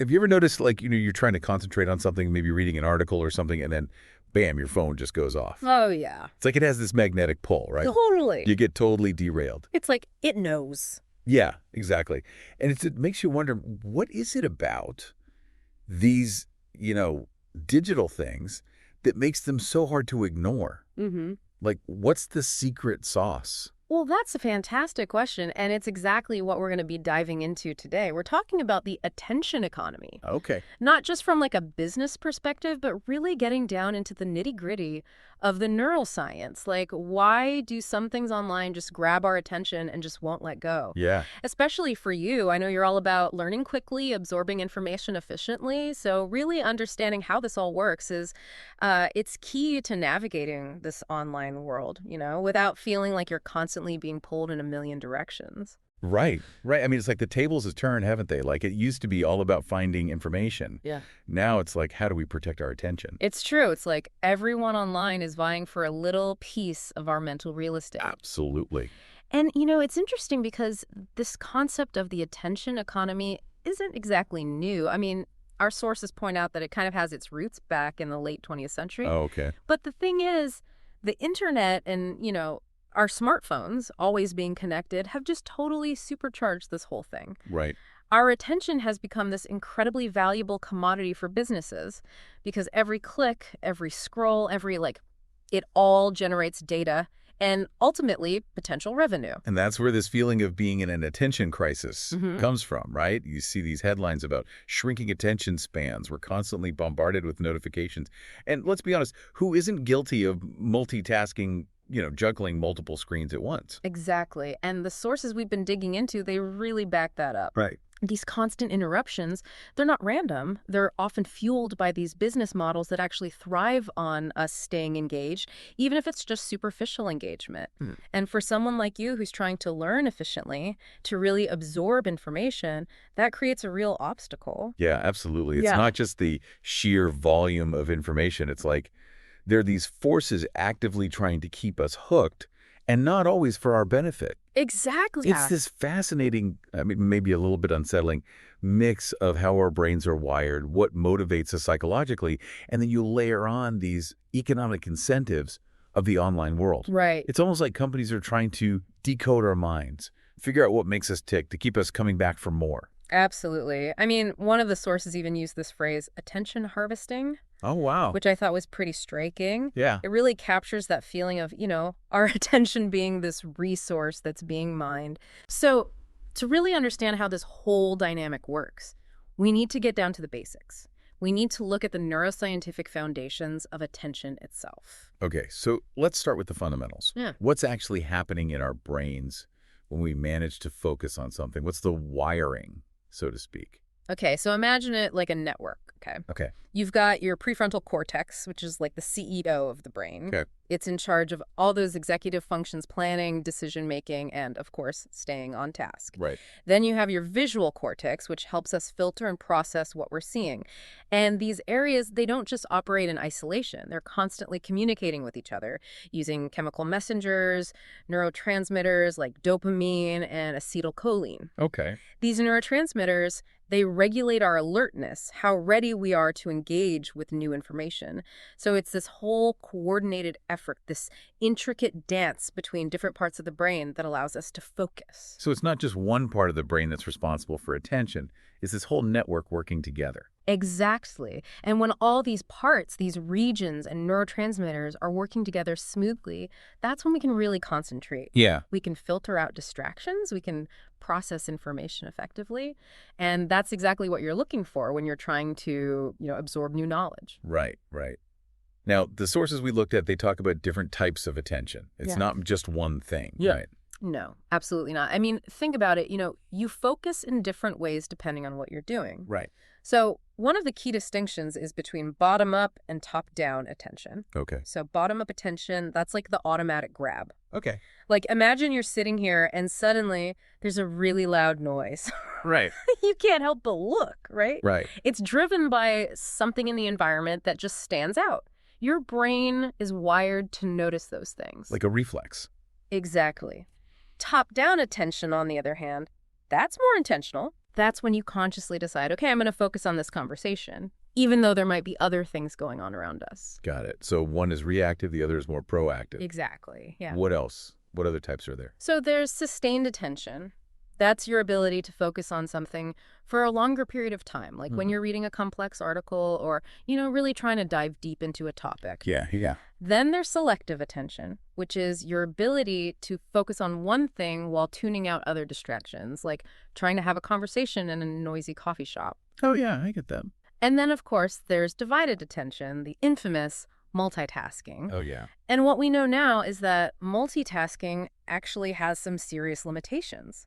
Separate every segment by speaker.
Speaker 1: Have you ever noticed, like, you're trying to concentrate on something, maybe reading an article or something, and then, bam, your phone just goes off?
Speaker 2: Oh, yeah.
Speaker 1: It's like it has this magnetic pull, right?
Speaker 2: Totally.
Speaker 1: You get totally derailed.
Speaker 2: It's like it knows.
Speaker 1: Yeah, exactly. And it makes you wonder, what is it about these, digital things that makes them so hard to ignore?
Speaker 2: Mm-hmm.
Speaker 1: Like, what's the secret sauce?
Speaker 2: Well, that's a fantastic question, and it's exactly what we're going to be diving into today. We're talking about the attention economy.
Speaker 1: Okay.
Speaker 2: Not just from like a business perspective, but really getting down into the nitty-gritty of the neuroscience. Like, why do some things online just grab our attention and just won't let go?
Speaker 1: Yeah.
Speaker 2: Especially for you, I know you're all about learning quickly, absorbing information efficiently. So really understanding how this all works is it's key to navigating this online world, without feeling like you're constantly being pulled in a million directions.
Speaker 1: Right, right. I mean, it's like the tables have turned, haven't they? Like, it used to be all about finding information.
Speaker 2: Yeah.
Speaker 1: Now it's like, how do we protect our attention?
Speaker 2: It's true. It's like everyone online is vying for a little piece of our mental real estate.
Speaker 1: Absolutely.
Speaker 2: And, it's interesting because this concept of the attention economy isn't exactly new. I mean, our sources point out that it kind of has its roots back in the late 20th century.
Speaker 1: Oh, okay.
Speaker 2: But the thing is, the internet and, our smartphones always being connected have just totally supercharged this whole thing.
Speaker 1: Right.
Speaker 2: Our attention has become this incredibly valuable commodity for businesses because every click, every scroll, it all generates data and ultimately potential revenue.
Speaker 1: And that's where this feeling of being in an attention crisis
Speaker 2: Mm-hmm.
Speaker 1: comes from, right? You see these headlines about shrinking attention spans. We're constantly bombarded with notifications. And let's be honest, who isn't guilty of multitasking, juggling multiple screens at once?
Speaker 2: Exactly. And the sources we've been digging into, they really back that up.
Speaker 1: Right.
Speaker 2: These constant interruptions, they're not random. They're often fueled by these business models that actually thrive on us staying engaged, even if it's just superficial engagement. And for someone like you who's trying to learn efficiently, to really absorb information, that creates a real obstacle.
Speaker 1: Yeah, absolutely. It's
Speaker 2: Yeah.
Speaker 1: not just the sheer volume of information. It's like there are these forces actively trying to keep us hooked, and not always for our benefit.
Speaker 2: Exactly.
Speaker 1: It's this fascinating, I mean, maybe a little bit unsettling mix of how our brains are wired, what motivates us psychologically, and then you layer on these economic incentives of the online world.
Speaker 2: Right.
Speaker 1: It's almost like companies are trying to decode our minds, figure out what makes us tick to keep us coming back for more.
Speaker 2: Absolutely. I mean, one of the sources even used this phrase, attention harvesting,
Speaker 1: Oh, wow.
Speaker 2: which I thought was pretty striking.
Speaker 1: Yeah.
Speaker 2: It really captures that feeling of, our attention being this resource that's being mined. So to really understand how this whole dynamic works, we need to get down to the basics. We need to look at the neuroscientific foundations of attention itself.
Speaker 1: Okay, so let's start with the fundamentals.
Speaker 2: Yeah.
Speaker 1: What's actually happening in our brains when we manage to focus on something? What's the wiring, so to speak?
Speaker 2: Okay, so imagine it like a network, okay?
Speaker 1: Okay.
Speaker 2: You've got your prefrontal cortex, which is like the CEO of the brain.
Speaker 1: Okay.
Speaker 2: It's in charge of all those executive functions, planning, decision-making, and, of course, staying on task.
Speaker 1: Right.
Speaker 2: Then you have your visual cortex, which helps us filter and process what we're seeing. And these areas, they don't just operate in isolation. They're constantly communicating with each other using chemical messengers, neurotransmitters like dopamine and acetylcholine.
Speaker 1: Okay.
Speaker 2: These neurotransmitters, they regulate our alertness, how ready we are to engage with new information. So it's this whole coordinated effort, this intricate dance between different parts of the brain that allows us to focus.
Speaker 1: So it's not just one part of the brain that's responsible for attention. It's this whole network working together.
Speaker 2: Exactly. And when all these parts, these regions and neurotransmitters are working together smoothly, that's when we can really concentrate.
Speaker 1: Yeah.
Speaker 2: We can filter out distractions. We can process information effectively. And that's exactly what you're looking for when you're trying to, absorb new knowledge.
Speaker 1: Right, right. Now, the sources we looked at, they talk about different types of attention. It's
Speaker 2: Yeah.
Speaker 1: not just one thing.
Speaker 2: Yeah.
Speaker 1: Right?
Speaker 2: No, absolutely not. I mean, think about it. You focus in different ways depending on what you're doing.
Speaker 1: Right.
Speaker 2: So one of the key distinctions is between bottom-up and top-down attention.
Speaker 1: Okay.
Speaker 2: So bottom-up attention, that's like the automatic grab.
Speaker 1: Okay.
Speaker 2: Like imagine you're sitting here and suddenly there's a really loud noise.
Speaker 1: Right.
Speaker 2: You can't help but look, right?
Speaker 1: Right.
Speaker 2: It's driven by something in the environment that just stands out. Your brain is wired to notice those things.
Speaker 1: Like a reflex.
Speaker 2: Exactly. Top-down attention, on the other hand, that's more intentional. That's when you consciously decide, okay, I'm going to focus on this conversation, even though there might be other things going on around us.
Speaker 1: Got it. So one is reactive, the other is more proactive.
Speaker 2: Exactly. Yeah.
Speaker 1: What else? What other types are there?
Speaker 2: So there's sustained attention. That's your ability to focus on something for a longer period of time, like when you're reading a complex article or, really trying to dive deep into a topic.
Speaker 1: Yeah, yeah.
Speaker 2: Then there's selective attention, which is your ability to focus on one thing while tuning out other distractions, like trying to have a conversation in a noisy coffee shop.
Speaker 1: Oh, yeah, I get that.
Speaker 2: And then, of course, there's divided attention, the infamous multitasking.
Speaker 1: Oh, yeah.
Speaker 2: And what we know now is that multitasking actually has some serious limitations.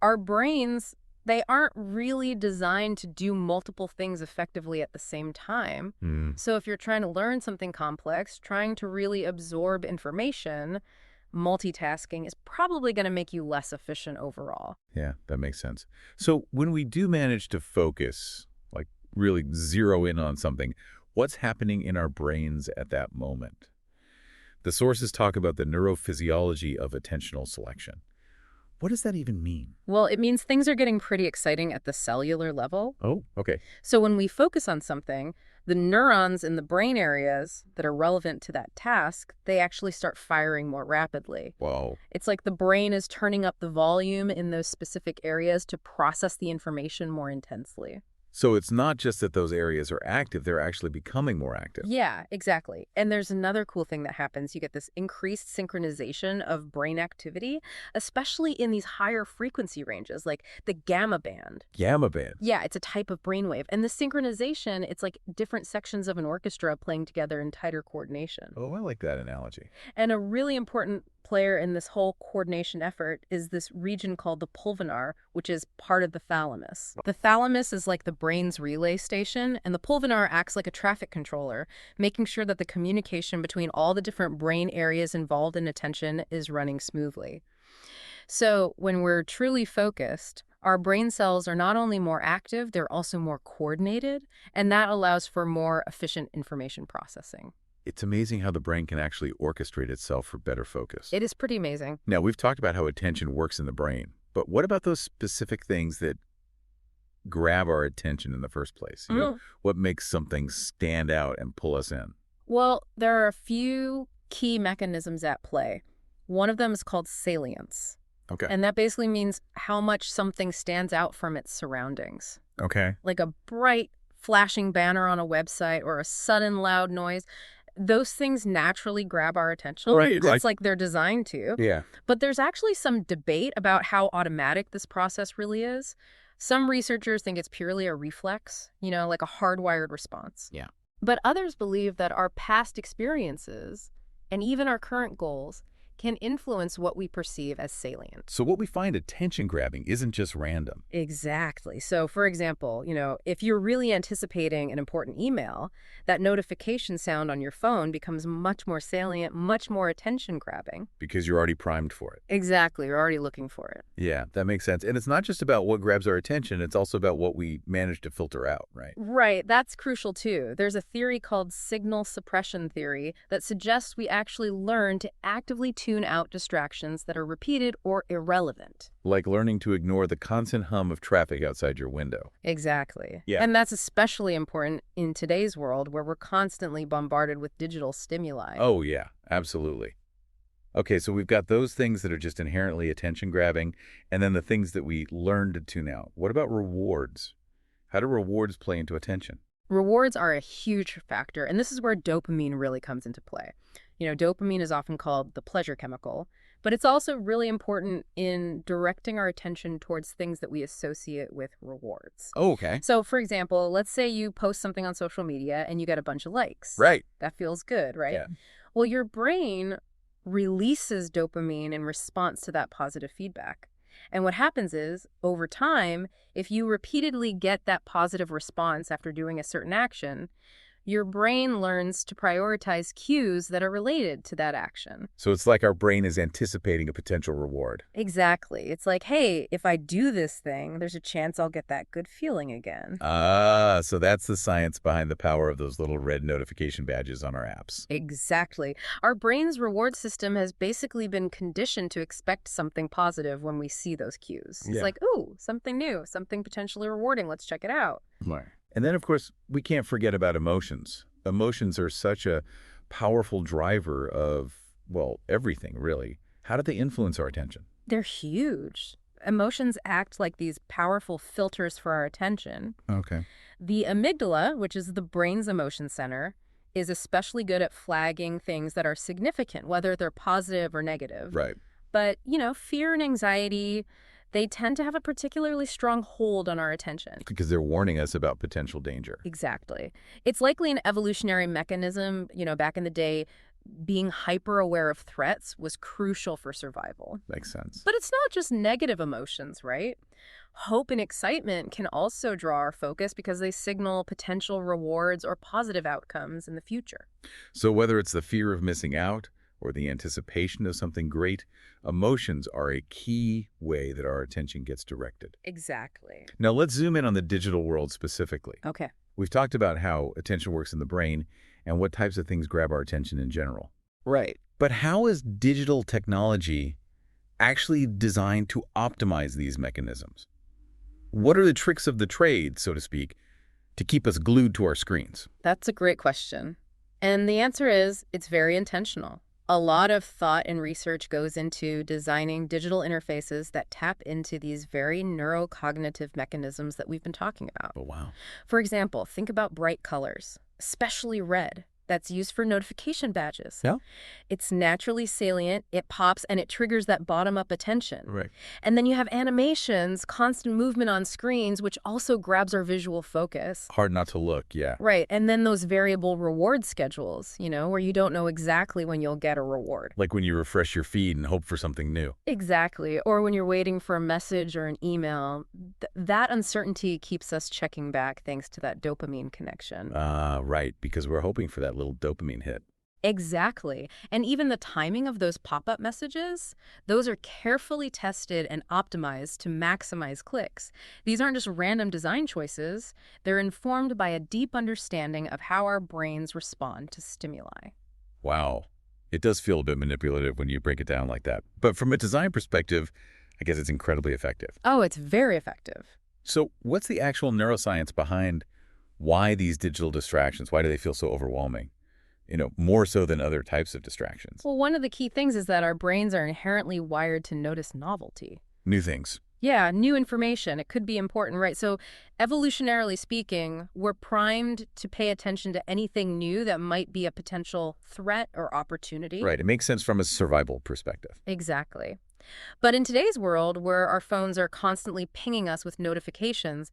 Speaker 2: Our brains, they aren't really designed to do multiple things effectively at the same time. So if you're trying to learn something complex, trying to really absorb information, multitasking is probably going to make you less efficient overall.
Speaker 1: Yeah, that makes sense. So when we do manage to focus, like really zero in on something, what's happening in our brains at that moment? The sources talk about the neurophysiology of attentional selection. What does that even mean?
Speaker 2: Well, it means things are getting pretty exciting at the cellular level.
Speaker 1: Oh, okay.
Speaker 2: So when we focus on something, the neurons in the brain areas that are relevant to that task, they actually start firing more rapidly.
Speaker 1: Whoa.
Speaker 2: It's like the brain is turning up the volume in those specific areas to process the information more intensely.
Speaker 1: So it's not just that those areas are active, they're actually becoming more active.
Speaker 2: Yeah, exactly. And there's another cool thing that happens. You get this increased synchronization of brain activity, especially in these higher frequency ranges, like the gamma band.
Speaker 1: Gamma band.
Speaker 2: Yeah, it's a type of brainwave. And the synchronization, it's like different sections of an orchestra playing together in tighter coordination.
Speaker 1: Oh, I like that analogy.
Speaker 2: And a really important player in this whole coordination effort is this region called the pulvinar, which is part of the thalamus. The thalamus is like the brain's relay station, and the pulvinar acts like a traffic controller, making sure that the communication between all the different brain areas involved in attention is running smoothly. So when we're truly focused, our brain cells are not only more active, they're also more coordinated, and that allows for more efficient information processing.
Speaker 1: It's amazing how the brain can actually orchestrate itself for better focus.
Speaker 2: It is pretty amazing.
Speaker 1: Now, we've talked about how attention works in the brain, but what about those specific things that grab our attention in the first place? What makes something stand out and pull us in?
Speaker 2: Well, there are a few key mechanisms at play. One of them is called salience.
Speaker 1: Okay.
Speaker 2: And that basically means how much something stands out from its surroundings.
Speaker 1: Okay.
Speaker 2: Like a bright, flashing banner on a website or a sudden loud noise. Those things naturally grab our attention.
Speaker 1: Right.
Speaker 2: It's like they're designed to.
Speaker 1: Yeah.
Speaker 2: But there's actually some debate about how automatic this process really is. Some researchers think it's purely a reflex, like a hardwired response.
Speaker 1: Yeah.
Speaker 2: But others believe that our past experiences and even our current goals can influence what we perceive as salient.
Speaker 1: So what we find attention grabbing isn't just random.
Speaker 2: Exactly. So, for example, if you're really anticipating an important email, that notification sound on your phone becomes much more salient, much more attention-grabbing.
Speaker 1: Because you're already primed for it.
Speaker 2: Exactly. You're already looking for it.
Speaker 1: Yeah, that makes sense. And it's not just about what grabs our attention, it's also about what we manage to filter out, right?
Speaker 2: Right. That's crucial, too. There's a theory called signal suppression theory that suggests we actually learn to actively tune out distractions that are repeated or irrelevant.
Speaker 1: Like learning to ignore the constant hum of traffic outside your window.
Speaker 2: Exactly.
Speaker 1: Yeah.
Speaker 2: And that's especially important in today's world where we're constantly bombarded with digital stimuli.
Speaker 1: Oh, yeah, absolutely. Okay, so we've got those things that are just inherently attention-grabbing, and then the things that we learn to tune out. What about rewards? How do rewards play into attention?
Speaker 2: Rewards are a huge factor, and this is where dopamine really comes into play. Dopamine is often called the pleasure chemical, but it's also really important in directing our attention towards things that we associate with rewards.
Speaker 1: Oh, okay.
Speaker 2: So, for example, let's say you post something on social media and you get a bunch of likes.
Speaker 1: Right.
Speaker 2: That feels good, right?
Speaker 1: Yeah.
Speaker 2: Well, your brain releases dopamine in response to that positive feedback. And what happens is, over time, if you repeatedly get that positive response after doing a certain action, your brain learns to prioritize cues that are related to that action.
Speaker 1: So it's like our brain is anticipating a potential reward.
Speaker 2: Exactly. It's like, hey, if I do this thing, there's a chance I'll get that good feeling again.
Speaker 1: Ah, so that's the science behind the power of those little red notification badges on our apps.
Speaker 2: Exactly. Our brain's reward system has basically been conditioned to expect something positive when we see those cues. It's
Speaker 1: Yeah.
Speaker 2: like, ooh, something new, something potentially rewarding. Let's check it out.
Speaker 1: Right. And then, of course, we can't forget about emotions. Emotions are such a powerful driver of, well, everything, really. How do they influence our attention?
Speaker 2: They're huge. Emotions act like these powerful filters for our attention.
Speaker 1: Okay.
Speaker 2: The amygdala, which is the brain's emotion center, is especially good at flagging things that are significant, whether they're positive or negative.
Speaker 1: Right.
Speaker 2: But, fear and anxiety, they tend to have a particularly strong hold on our attention.
Speaker 1: Because they're warning us about potential danger.
Speaker 2: Exactly. It's likely an evolutionary mechanism. Back in the day, being hyper aware of threats was crucial for survival.
Speaker 1: Makes sense.
Speaker 2: But it's not just negative emotions, right? Hope and excitement can also draw our focus because they signal potential rewards or positive outcomes in the future.
Speaker 1: So whether it's the fear of missing out or the anticipation of something great, emotions are a key way that our attention gets directed.
Speaker 2: Exactly.
Speaker 1: Now let's zoom in on the digital world specifically.
Speaker 2: Okay.
Speaker 1: We've talked about how attention works in the brain and what types of things grab our attention in general.
Speaker 2: Right.
Speaker 1: But how is digital technology actually designed to optimize these mechanisms? What are the tricks of the trade, so to speak, to keep us glued to our screens?
Speaker 2: That's a great question. And the answer is it's very intentional. A lot of thought and research goes into designing digital interfaces that tap into these very neurocognitive mechanisms that we've been talking about.
Speaker 1: Oh, wow.
Speaker 2: For example, think about bright colors, especially red. That's used for notification badges.
Speaker 1: Yeah.
Speaker 2: It's naturally salient, it pops, and it triggers that bottom-up attention.
Speaker 1: Right.
Speaker 2: And then you have animations, constant movement on screens, which also grabs our visual focus.
Speaker 1: Hard not to look, yeah.
Speaker 2: Right, and then those variable reward schedules, where you don't know exactly when you'll get a reward.
Speaker 1: Like when you refresh your feed and hope for something new.
Speaker 2: Exactly, or when you're waiting for a message or an email. That uncertainty keeps us checking back thanks to that dopamine connection.
Speaker 1: Right, because we're hoping for that little dopamine hit.
Speaker 2: Exactly. And even the timing of those pop-up messages, those are carefully tested and optimized to maximize clicks. These aren't just random design choices. They're informed by a deep understanding of how our brains respond to stimuli.
Speaker 1: Wow. It does feel a bit manipulative when you break it down like that. But from a design perspective, I guess it's incredibly effective.
Speaker 2: Oh, it's very effective.
Speaker 1: So what's the actual neuroscience behind why these digital distractions, why do they feel so overwhelming? More so than other types of distractions.
Speaker 2: Well, one of the key things is that our brains are inherently wired to notice novelty.
Speaker 1: New things.
Speaker 2: Yeah, new information. It could be important, right? So evolutionarily speaking, we're primed to pay attention to anything new that might be a potential threat or opportunity.
Speaker 1: Right. It makes sense from a survival perspective.
Speaker 2: Exactly. But in today's world, where our phones are constantly pinging us with notifications,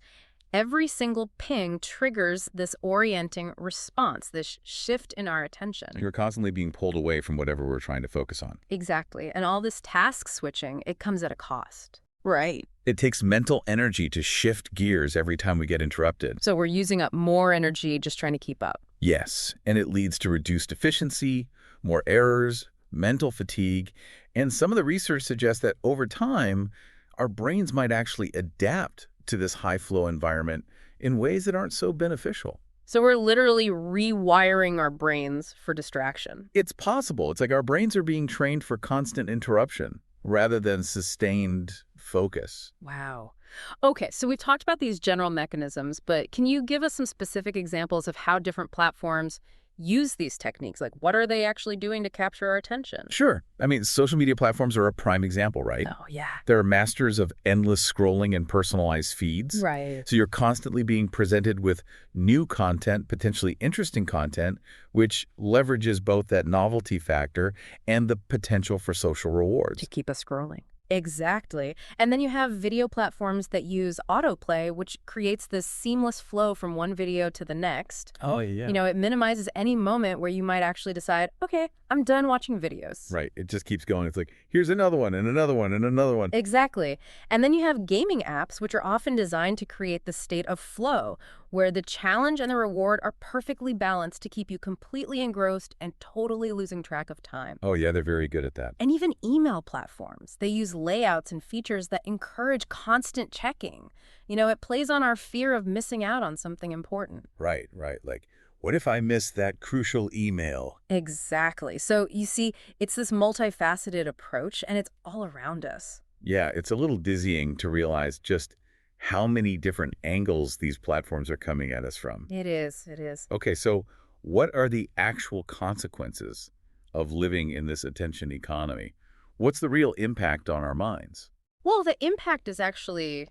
Speaker 2: every single ping triggers this orienting response, this shift in our attention.
Speaker 1: You're constantly being pulled away from whatever we're trying to focus on.
Speaker 2: Exactly. And all this task switching, it comes at a cost. Right.
Speaker 1: It takes mental energy to shift gears every time we get interrupted.
Speaker 2: So we're using up more energy just trying to keep up.
Speaker 1: Yes, and it leads to reduced efficiency, more errors, mental fatigue, and some of the research suggests that over time, our brains might actually adapt to this high-flow environment in ways that aren't so beneficial.
Speaker 2: So we're literally rewiring our brains for distraction.
Speaker 1: It's possible. It's like our brains are being trained for constant interruption rather than sustained focus.
Speaker 2: Wow. Okay, so we've talked about these general mechanisms, but can you give us some specific examples of how different platforms use these techniques? Like, what are they actually doing to capture our attention?
Speaker 1: Sure. I mean, social media platforms are a prime example, right?
Speaker 2: Oh, yeah.
Speaker 1: They're masters of endless scrolling and personalized feeds.
Speaker 2: Right.
Speaker 1: So you're constantly being presented with new content, potentially interesting content, which leverages both that novelty factor and the potential for social rewards.
Speaker 2: To keep us scrolling. Exactly. And then you have video platforms that use autoplay, which creates this seamless flow from one video to the next.
Speaker 1: Oh, yeah.
Speaker 2: It minimizes any moment where you might actually decide, okay, I'm done watching videos.
Speaker 1: Right. It just keeps going. It's like, here's another one and another one and another one.
Speaker 2: Exactly. And then you have gaming apps, which are often designed to create the state of flow, where the challenge and the reward are perfectly balanced to keep you completely engrossed and totally losing track of time.
Speaker 1: Oh, yeah, they're very good at that.
Speaker 2: And even email platforms, they use layouts and features that encourage constant checking. It plays on our fear of missing out on something important.
Speaker 1: Right, right. Like, what if I miss that crucial email?
Speaker 2: Exactly. So you see, it's this multifaceted approach, and it's all around us.
Speaker 1: Yeah, it's a little dizzying to realize just how many different angles these platforms are coming at us from.
Speaker 2: It is. It is.
Speaker 1: Okay, so what are the actual consequences of living in this attention economy? What's the real impact on our minds?
Speaker 2: Well, the impact is actually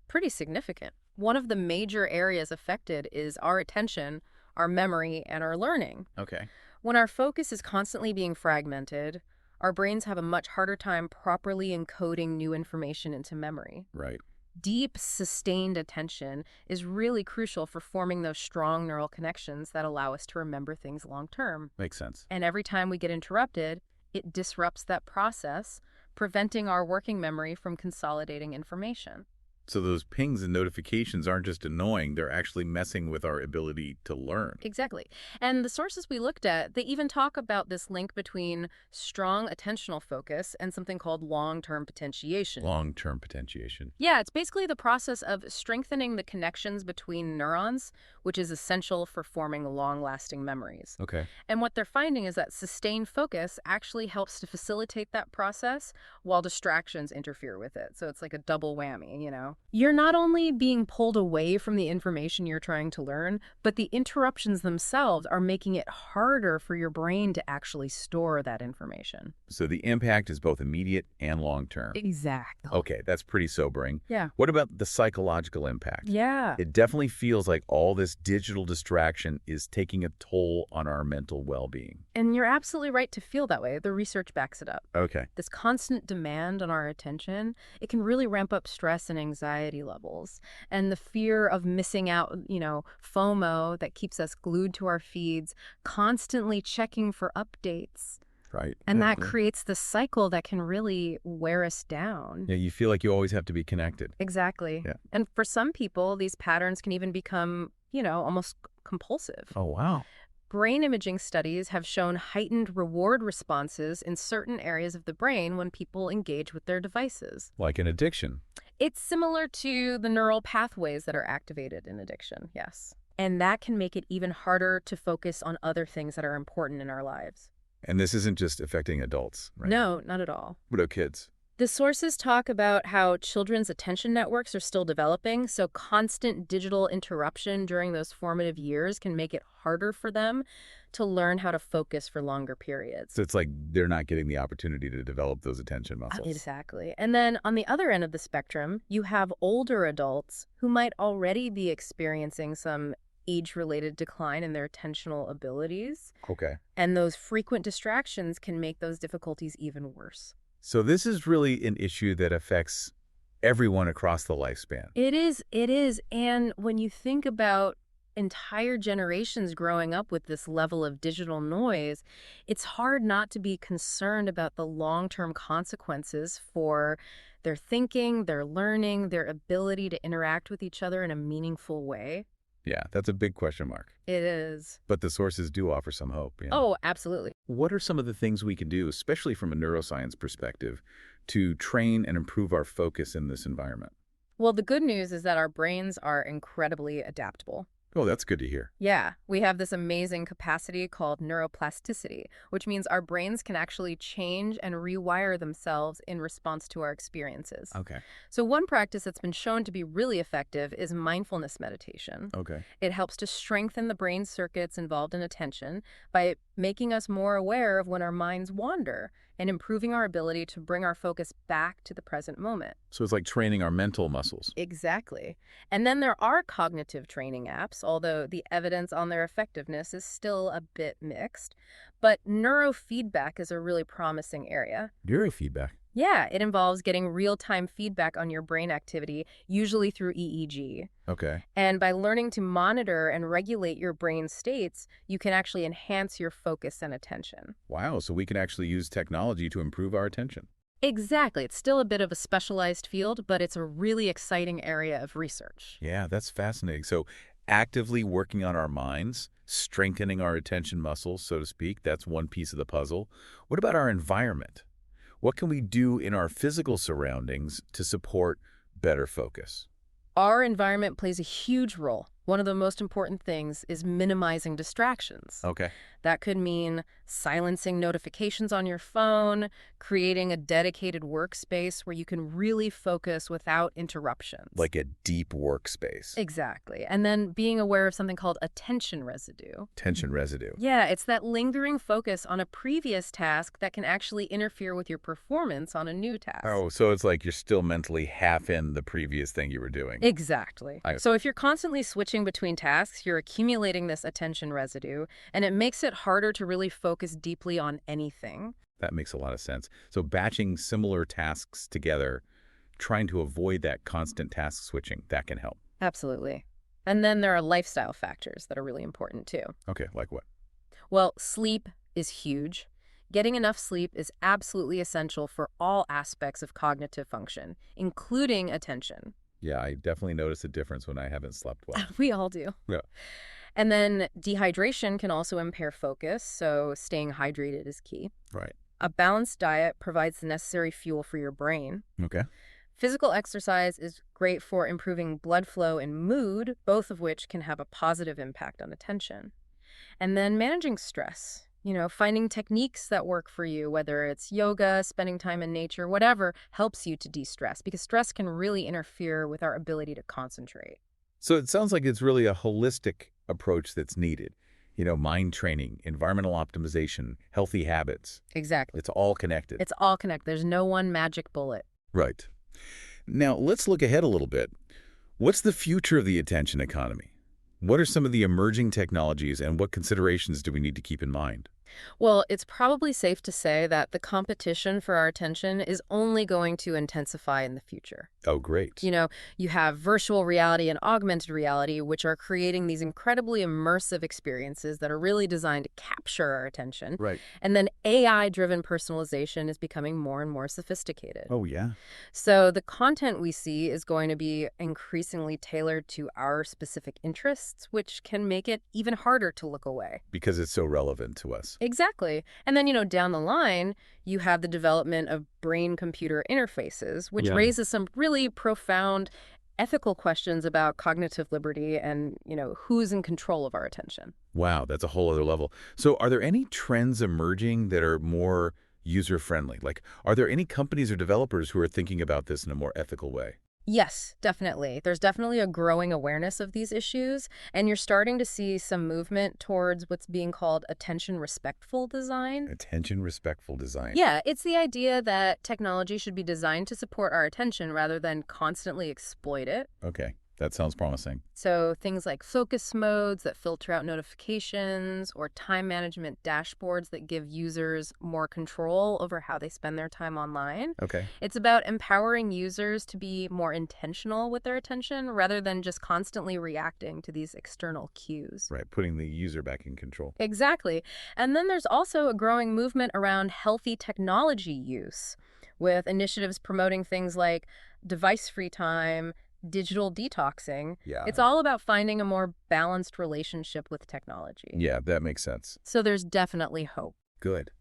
Speaker 2: pretty significant. One of the major areas affected is our attention, our memory, and our learning.
Speaker 1: Okay.
Speaker 2: When our focus is constantly being fragmented, our brains have a much harder time properly encoding new information into memory.
Speaker 1: Right.
Speaker 2: Deep, sustained attention is really crucial for forming those strong neural connections that allow us to remember things long term.
Speaker 1: Makes sense.
Speaker 2: And every time we get interrupted, it disrupts that process, preventing our working memory from consolidating information.
Speaker 1: So those pings and notifications aren't just annoying, they're actually messing with our ability to learn.
Speaker 2: Exactly. And the sources we looked at, they even talk about this link between strong attentional focus and something called long-term potentiation.
Speaker 1: Long-term potentiation.
Speaker 2: Yeah, it's basically the process of strengthening the connections between neurons, which is essential for forming long-lasting memories.
Speaker 1: Okay.
Speaker 2: And what they're finding is that sustained focus actually helps to facilitate that process while distractions interfere with it. So it's like a double whammy. You're not only being pulled away from the information you're trying to learn, but the interruptions themselves are making it harder for your brain to actually store that information.
Speaker 1: So the impact is both immediate and long-term.
Speaker 2: Exactly.
Speaker 1: Okay, that's pretty sobering.
Speaker 2: Yeah.
Speaker 1: What about the psychological impact?
Speaker 2: Yeah.
Speaker 1: It definitely feels like all this digital distraction is taking a toll on our mental well-being.
Speaker 2: And you're absolutely right to feel that way. The research backs it up.
Speaker 1: Okay.
Speaker 2: This constant demand on our attention, it can really ramp up stress and anxiety levels. And the fear of missing out, FOMO that keeps us glued to our feeds, constantly checking for updates.
Speaker 1: Right.
Speaker 2: And that creates this cycle that can really wear us down.
Speaker 1: Yeah, you feel like you always have to be connected.
Speaker 2: Exactly.
Speaker 1: Yeah.
Speaker 2: And for some people, these patterns can even become, almost compulsive.
Speaker 1: Oh, wow.
Speaker 2: Brain imaging studies have shown heightened reward responses in certain areas of the brain when people engage with their devices.
Speaker 1: Like an addiction.
Speaker 2: It's similar to the neural pathways that are activated in addiction, yes. And that can make it even harder to focus on other things that are important in our lives.
Speaker 1: And this isn't just affecting adults, right?
Speaker 2: No, not at all.
Speaker 1: What about kids?
Speaker 2: The sources talk about how children's attention networks are still developing, so constant digital interruption during those formative years can make it harder for them to learn how to focus for longer periods.
Speaker 1: So it's like they're not getting the opportunity to develop those attention muscles.
Speaker 2: Exactly. And then on the other end of the spectrum, you have older adults who might already be experiencing some age-related decline in their attentional abilities.
Speaker 1: Okay.
Speaker 2: And those frequent distractions can make those difficulties even worse.
Speaker 1: So this is really an issue that affects everyone across the lifespan.
Speaker 2: It is. And when you think about entire generations growing up with this level of digital noise, it's hard not to be concerned about the long-term consequences for their thinking, their learning, their ability to interact with each other in a meaningful way.
Speaker 1: Yeah, that's a big question mark.
Speaker 2: It is.
Speaker 1: But the sources do offer some hope. Yeah.
Speaker 2: Oh, absolutely.
Speaker 1: What are some of the things we can do, especially from a neuroscience perspective, to train and improve our focus in this environment?
Speaker 2: Well, the good news is that our brains are incredibly adaptable.
Speaker 1: Oh, that's good to hear.
Speaker 2: Yeah, we have this amazing capacity called neuroplasticity, which means our brains can actually change and rewire themselves in response to our experiences.
Speaker 1: Okay.
Speaker 2: So one practice that's been shown to be really effective is mindfulness meditation.
Speaker 1: Okay.
Speaker 2: It helps to strengthen the brain circuits involved in attention by making us more aware of when our minds wander and improving our ability to bring our focus back to the present moment.
Speaker 1: So it's like training our mental muscles.
Speaker 2: Exactly. And then there are cognitive training apps, although the evidence on their effectiveness is still a bit mixed. But neurofeedback is a really promising area.
Speaker 1: Neurofeedback.
Speaker 2: Yeah, it involves getting real-time feedback on your brain activity, usually through EEG.
Speaker 1: Okay.
Speaker 2: And by learning to monitor and regulate your brain states, you can actually enhance your focus and attention.
Speaker 1: Wow, so we can actually use technology to improve our attention.
Speaker 2: Exactly. It's still a bit of a specialized field, but it's a really exciting area of research.
Speaker 1: Yeah, that's fascinating. So actively working on our minds, strengthening our attention muscles, so to speak, that's one piece of the puzzle. What about our environment? What can we do in our physical surroundings to support better focus?
Speaker 2: Our environment plays a huge role. One of the most important things is minimizing distractions.
Speaker 1: Okay.
Speaker 2: That could mean silencing notifications on your phone, creating a dedicated workspace where you can really focus without interruptions.
Speaker 1: Like a deep workspace.
Speaker 2: Exactly. And then being aware of something called attention residue.
Speaker 1: Tension residue.
Speaker 2: Yeah, it's that lingering focus on a previous task that can actually interfere with your performance on a new task.
Speaker 1: Oh, so it's like you're still mentally half in the previous thing you were doing.
Speaker 2: Exactly.
Speaker 1: I,
Speaker 2: So if you're constantly switching between tasks, you're accumulating this attention residue, and it makes it harder to really focus deeply on anything.
Speaker 1: that makes a lot of sense. So batching similar tasks together, trying to avoid that constant task switching, that can help.
Speaker 2: Absolutely. And then there are lifestyle factors that are really important too.
Speaker 1: Okay, like what?
Speaker 2: Well, sleep is huge. Getting enough sleep is absolutely essential for all aspects of cognitive function, including attention.
Speaker 1: Yeah, I definitely notice a difference when I haven't slept well.
Speaker 2: We all do.
Speaker 1: Yeah.
Speaker 2: And then dehydration can also impair focus, so staying hydrated is key.
Speaker 1: Right.
Speaker 2: A balanced diet provides the necessary fuel for your brain.
Speaker 1: Okay.
Speaker 2: Physical exercise is great for improving blood flow and mood, both of which can have a positive impact on attention. And then managing stress, finding techniques that work for you, whether it's yoga, spending time in nature, whatever helps you to de-stress because stress can really interfere with our ability to concentrate.
Speaker 1: So it sounds like it's really a holistic approach that's needed. Mind training, environmental optimization, healthy habits.
Speaker 2: Exactly.
Speaker 1: It's all connected.
Speaker 2: It's all connected. There's no one magic bullet.
Speaker 1: Right. Now, let's look ahead a little bit. What's the future of the attention economy? What are some of the emerging technologies and what considerations do we need to keep in mind?
Speaker 2: Well, it's probably safe to say that the competition for our attention is only going to intensify in the future.
Speaker 1: Oh, great.
Speaker 2: You have virtual reality and augmented reality, which are creating these incredibly immersive experiences that are really designed to capture our attention.
Speaker 1: Right.
Speaker 2: And then AI-driven personalization is becoming more and more sophisticated.
Speaker 1: Oh, yeah.
Speaker 2: So the content we see is going to be increasingly tailored to our specific interests, which can make it even harder to look away.
Speaker 1: Because it's so relevant to us.
Speaker 2: Exactly. And then, down the line, you have the development of brain-computer interfaces, which
Speaker 1: Yeah.
Speaker 2: raises some really profound ethical questions about cognitive liberty and, who's in control of our attention.
Speaker 1: Wow, that's a whole other level. So are there any trends emerging that are more user-friendly? Like, are there any companies or developers who are thinking about this in a more ethical way?
Speaker 2: Yes, definitely. There's definitely a growing awareness of these issues, and you're starting to see some movement towards what's being called attention-respectful design.
Speaker 1: Attention-respectful design.
Speaker 2: Yeah, it's the idea that technology should be designed to support our attention rather than constantly exploit it.
Speaker 1: Okay, that sounds promising.
Speaker 2: So things like focus modes that filter out notifications or time management dashboards that give users more control over how they spend their time online.
Speaker 1: Okay.
Speaker 2: It's about empowering users to be more intentional with their attention rather than just constantly reacting to these external cues.
Speaker 1: Right, putting the user back in control.
Speaker 2: Exactly. And then there's also a growing movement around healthy technology use, with initiatives promoting things like device-free time, digital detoxing.
Speaker 1: Yeah.
Speaker 2: It's all about finding a more balanced relationship with technology.
Speaker 1: Yeah, that makes sense.
Speaker 2: So there's definitely hope.
Speaker 1: Good.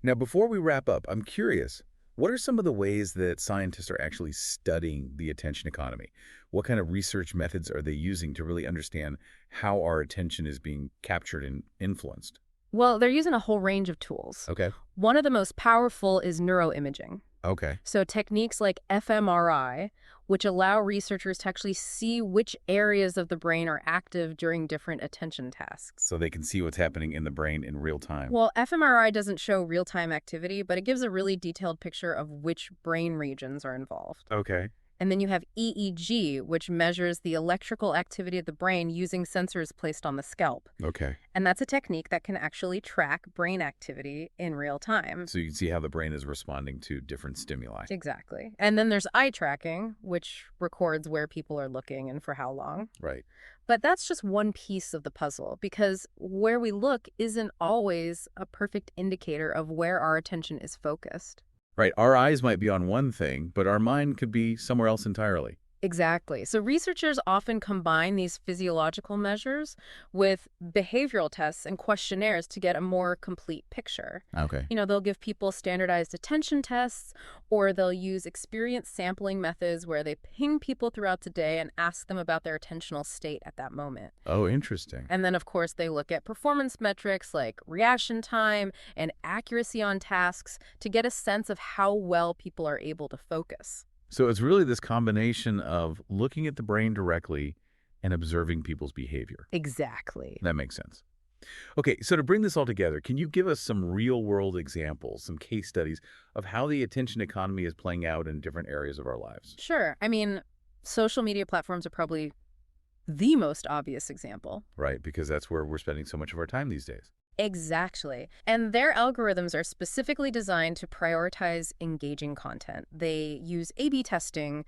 Speaker 1: Now, before we wrap up, I'm curious, what are some of the ways that scientists are actually studying the attention economy? What kind of research methods are they using to really understand how our attention is being captured and influenced?
Speaker 2: Well, they're using a whole range of tools.
Speaker 1: Okay.
Speaker 2: One of the most powerful is neuroimaging.
Speaker 1: Okay.
Speaker 2: So techniques like fMRI, which allow researchers to actually see which areas of the brain are active during different attention tasks.
Speaker 1: So they can see what's happening in the brain in real time.
Speaker 2: Well, fMRI doesn't show real-time activity, but it gives a really detailed picture of which brain regions are involved.
Speaker 1: Okay.
Speaker 2: And then you have EEG, which measures the electrical activity of the brain using sensors placed on the scalp.
Speaker 1: Okay.
Speaker 2: And that's a technique that can actually track brain activity in real time.
Speaker 1: So you can see how the brain is responding to different stimuli.
Speaker 2: Exactly. And then there's eye tracking, which records where people are looking and for how long.
Speaker 1: Right.
Speaker 2: But that's just one piece of the puzzle, because where we look isn't always a perfect indicator of where our attention is focused.
Speaker 1: Right. Our eyes might be on one thing, but our mind could be somewhere else entirely.
Speaker 2: Exactly. So researchers often combine these physiological measures with behavioral tests and questionnaires to get a more complete picture.
Speaker 1: Okay.
Speaker 2: They'll give people standardized attention tests, or they'll use experience sampling methods where they ping people throughout the day and ask them about their attentional state at that moment.
Speaker 1: Oh, interesting.
Speaker 2: And then, of course, they look at performance metrics like reaction time and accuracy on tasks to get a sense of how well people are able to focus.
Speaker 1: So it's really this combination of looking at the brain directly and observing people's behavior.
Speaker 2: Exactly.
Speaker 1: That makes sense. Okay, so to bring this all together, can you give us some real-world examples, some case studies of how the attention economy is playing out in different areas of our lives?
Speaker 2: Sure. I mean, social media platforms are probably the most obvious example.
Speaker 1: Right, because that's where we're spending so much of our time these days.
Speaker 2: Exactly. And their algorithms are specifically designed to prioritize engaging content. They use A/B testing,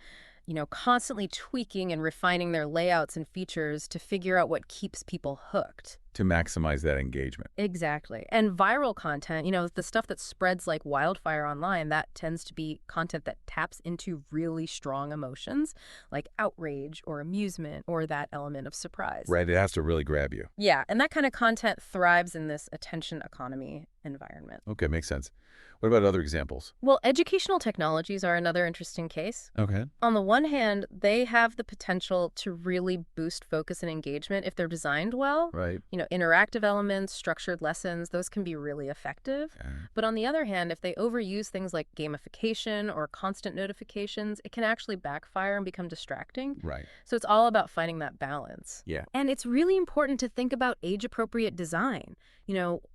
Speaker 2: constantly tweaking and refining their layouts and features to figure out what keeps people hooked.
Speaker 1: To maximize that engagement.
Speaker 2: Exactly. And viral content, the stuff that spreads like wildfire online, that tends to be content that taps into really strong emotions like outrage or amusement or that element of surprise.
Speaker 1: Right, it has to really grab you.
Speaker 2: Yeah, and that kind of content thrives in this attention economy environment.
Speaker 1: Okay, makes sense. What about other examples?
Speaker 2: Well, educational technologies are another interesting case.
Speaker 1: Okay.
Speaker 2: On the one hand, they have the potential to really boost focus and engagement if they're designed well.
Speaker 1: Right.
Speaker 2: Interactive elements, structured lessons, those can be really effective.
Speaker 1: Okay.
Speaker 2: But on the other hand, if they overuse things like gamification or constant notifications, it can actually backfire and become distracting.
Speaker 1: Right.
Speaker 2: So it's all about finding that balance.
Speaker 1: Yeah.
Speaker 2: And it's really important to think about age-appropriate design.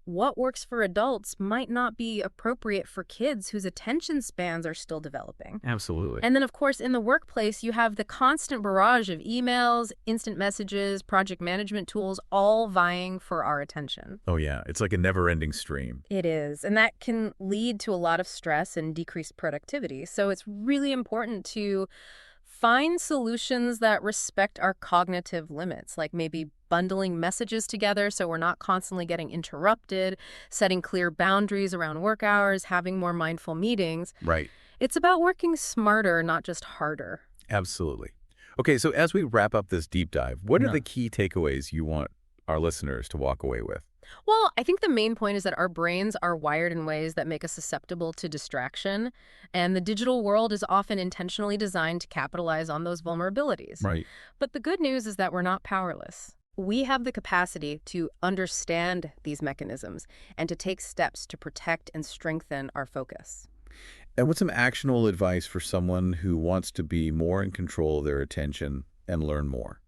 Speaker 2: What works for adults might not be appropriate for kids whose attention spans are still developing.
Speaker 1: Absolutely.
Speaker 2: And then, of course, in the workplace, you have the constant barrage of emails, instant messages, project management tools, all vying for our attention.
Speaker 1: Oh, yeah. It's like a never-ending stream.
Speaker 2: It is. And that can lead to a lot of stress and decreased productivity. So it's really important to find solutions that respect our cognitive limits, like maybe bundling messages together so we're not constantly getting interrupted, setting clear boundaries around work hours, having more mindful meetings.
Speaker 1: Right.
Speaker 2: It's about working smarter, not just harder.
Speaker 1: Absolutely. Okay, so as we wrap up this deep dive, what are
Speaker 2: Yeah.
Speaker 1: the key takeaways you want our listeners to walk away with?
Speaker 2: Well, I think the main point is that our brains are wired in ways that make us susceptible to distraction, and the digital world is often intentionally designed to capitalize on those vulnerabilities.
Speaker 1: Right.
Speaker 2: But the good news is that we're not powerless. We have the capacity to understand these mechanisms and to take steps to protect and strengthen our focus.
Speaker 1: And what's some actionable advice for someone who wants to be more in control of their attention and learn more?